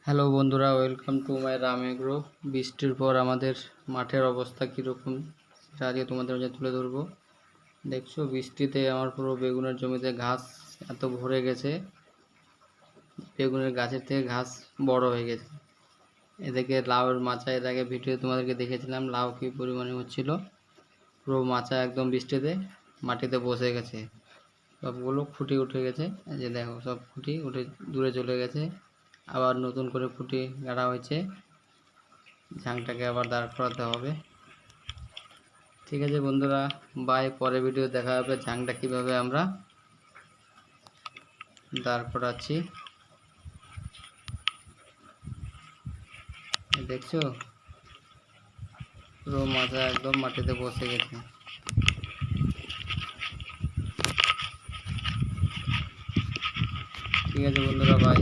Hello বন্ধুরা, welcome to my Ram agro. বৃষ্টির পর আমাদের মাঠের অবস্থা কীরকম সেটা আজকে তোমাদের মাঝে তুলে ধরবো। দেখছো, বৃষ্টিতে আমার পুরো বেগুনের জমিতে ঘাস এত ভরে গেছে, বেগুনের গাছের থেকে ঘাস বড় হয়ে গেছে। এদিকে লাউয়ের মাচা, এর আগে ভিডিও তোমাদেরকে দেখেছিলাম লাউ কী পরিমাণে হচ্ছিল। পুরো মাচা একদম বৃষ্টিতে মাটিতে বসে গেছে, সবগুলো খুঁটি উঠে গেছে। এই যে দেখো, সব খুঁটি উঠে দূরে চলে গেছে। আবার নতুন করে খুঁটি গাড়া হয়েছে, ঝাংটাকে আবার দাঁড় করাতে হবে। ঠিক আছে বন্ধুরা, বাই। পরে ভিডিও দেখা হবে ঝাংটা কিভাবে আমরা দাঁড় করাচ্ছি। দেখছো, পুরো মাথা একদম মাটিতে বসে গেছে। ঠিক আছে বন্ধুরা, বাই।